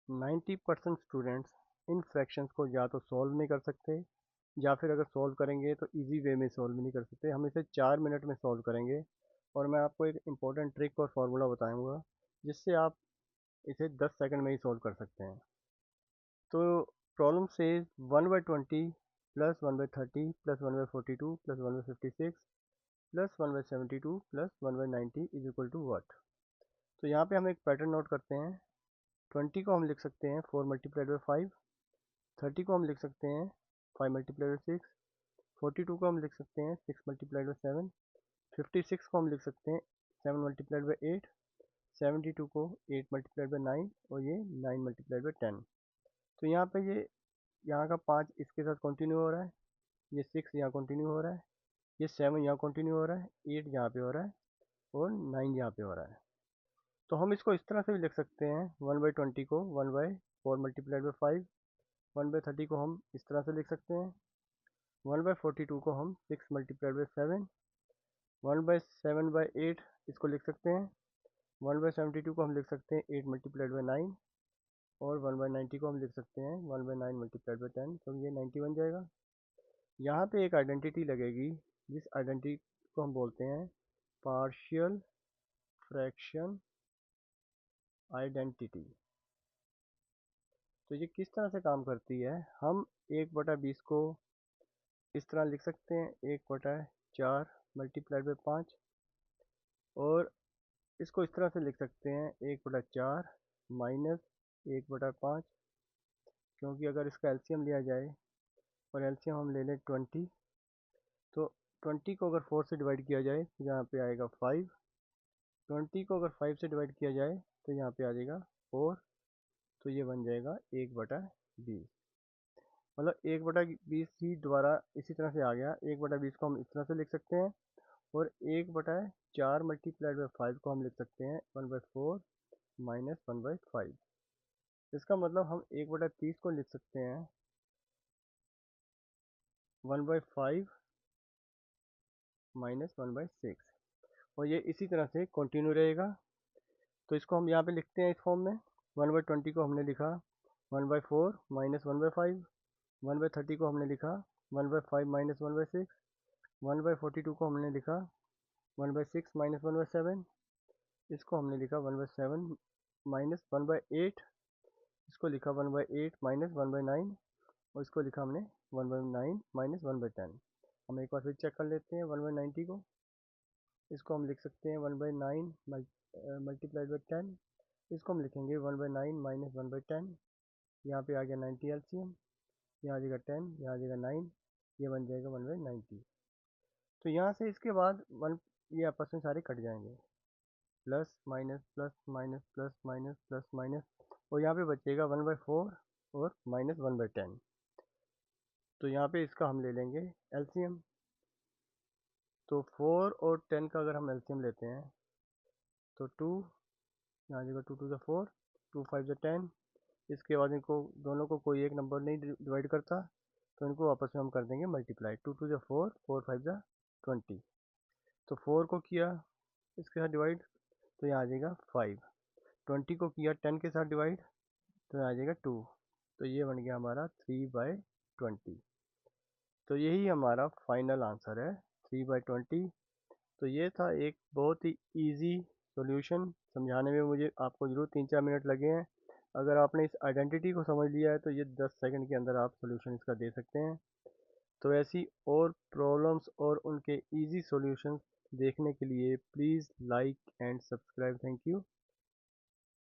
90% students in fractions को या तो सॉल्व नहीं कर सकते, या फिर अगर सॉल्व करेंगे तो इजी वे में सॉल्व नहीं कर सकते। हम इसे 4 मिनट में सॉल्व करेंगे, और मैं आपको एक इम्पोर्टेंट ट्रिक और फार्मूला बताऊंगा जिससे आप इसे 10 सेकंड में ही सॉल्व कर सकते हैं। तो प्रॉब्लम से 1/20 plus 1/30 plus 1/42 plus 1/56 plus 1/72 plus 1/90 is equal to what. तो यहाँ पे हम एक पैटर्न नोट करते हैं। 20 को हम लिख सकते हैं 4 मल्टीप्लाइड बाई 5, 30 को हम लिख सकते हैं 5 मल्टीप्लाइड बाई 6, 42 को हम लिख सकते हैं 6 मल्टीप्लाइड बाई 7, 56 को हम लिख सकते हैं 7 मल्टीप्लाइड बाई 8, 72 को 8 मल्टीप्लाइड बाई 9, और ये 9 मल्टीप्लाइड बाई 10। तो यहाँ पे ये यहाँ का 5 इसके साथ कंटिन्यू हो रहा है, ये 6 यहाँ कंटिन्यू हो रहा है, ये 7 यहाँ कंटिन्यू हो रहा है, 8 यहाँ पे हो रहा है, और 9 यहाँ पे हो रहा है। तो हम इसको इस तरह से भी लिख सकते हैं 1/20 को 1/4 मल्टीप्लाइड बाई 5, 1/30 को हम इस तरह से लिख सकते हैं, 1/42 को हम 6 मल्टीप्लाइड बाई 7, 1/7/8 इसको लिख सकते हैं, 1/72 को हम लिख सकते हैं 8 मल्टीप्लाइड बाई 9, और 1/90 को हम लिख सकते हैं 1/9 मल्टीप्लाइड बाई 10। तो ये 90 बन जाएगा। यहाँ पे एक आइडेंटिटी लगेगी, जिस आइडेंटिटी को हम बोलते हैं पार्शियल फ्रैक्शन आइडेंटिटी। तो ये किस तरह से काम करती है, हम 1/20 को इस तरह लिख सकते हैं 1/4 मल्टीप्लाइड बाई 5, और इसको इस तरह से लिख सकते हैं 1/4 माइनस 1/5, क्योंकि अगर इसका एलसीएम लिया जाए और एलसीएम हम ले लें 20, तो 20 को अगर 4 से डिवाइड किया जाए तो यहाँ पे आएगा 5, 20 को अगर 5 से डिवाइड किया जाए तो यहाँ पे आ जाएगा 4। तो ये बन जाएगा 1/20, मतलब 1/20 ही दोबारा इसी तरह से आ गया। 1/20 को हम इस तरह से लिख सकते हैं, और 1/4 मल्टीप्लाइड बाई 5 को हम लिख सकते हैं 1/4 माइनस 1/5। इसका मतलब हम 1/30 को लिख सकते हैं 1/5 माइनस 1/6, और ये इसी तरह से कंटिन्यू रहेगा। तो इसको हम यहाँ पे लिखते हैं इस फॉर्म में। 1/20 को हमने लिखा 1/4 माइनस 1/5, 1/30 को हमने लिखा 1/5 माइनस 1/6, 1/42 को हमने लिखा 1/6 माइनस 1/7, इसको हमने लिखा 1/7 माइनस 1/8, इसको लिखा 1/8 माइनस 1/9, और इसको लिखा हमने 1/9 माइनस 1/10। हम एक बार फिर चेक कर लेते हैं 1/90 को। इसको हम लिख सकते हैं 1/9 मल्टीप्लाइड बाई 10, इसको हम लिखेंगे 1/9 माइनस 1/10। यहाँ पे आ गया 90 एलसीएम, यहाँ आ जाएगा 10, यहाँ आ जाएगा 9, ये बन जाएगा 1/90। तो यहाँ से इसके बाद वन ये आपस में सारे कट जाएंगे, plus minus plus minus plus minus plus minus, और यहाँ पे बचेगा 1/4 और माइनस 1/10। तो यहाँ पे इसका हम ले लेंगे एलसीएम। तो 4 और 10 का अगर हम एलसीएम लेते हैं तो 2, यहाँ जगह 2 टू द 4, 2 5 द 10। इसके बाद इनको दोनों को कोई एक नंबर नहीं डिवाइड करता, तो इनको आपस में हम कर देंगे मल्टीप्लाई। 2 to the 4, 4 5 the 20। तो 4 को किया इसके साथ डिवाइड, तो यहाँ आ जाएगा 5। 20 को किया 10 के साथ डिवाइड, तो यहाँ आ जाएगा 2। तो ये बन गया हमारा 3/20। तो यही हमारा फाइनल आंसर है 3/20। तो ये था एक बहुत ही इजी सॉल्यूशन। समझाने में मुझे आपको ज़रूर 3-4 मिनट लगे हैं। अगर आपने इस आइडेंटिटी को समझ लिया है तो ये 10 सेकंड के अंदर आप सॉल्यूशन इसका दे सकते हैं। तो ऐसी और प्रॉब्लम्स और उनके इजी सॉल्यूशंस देखने के लिए please like and subscribe. Thank you.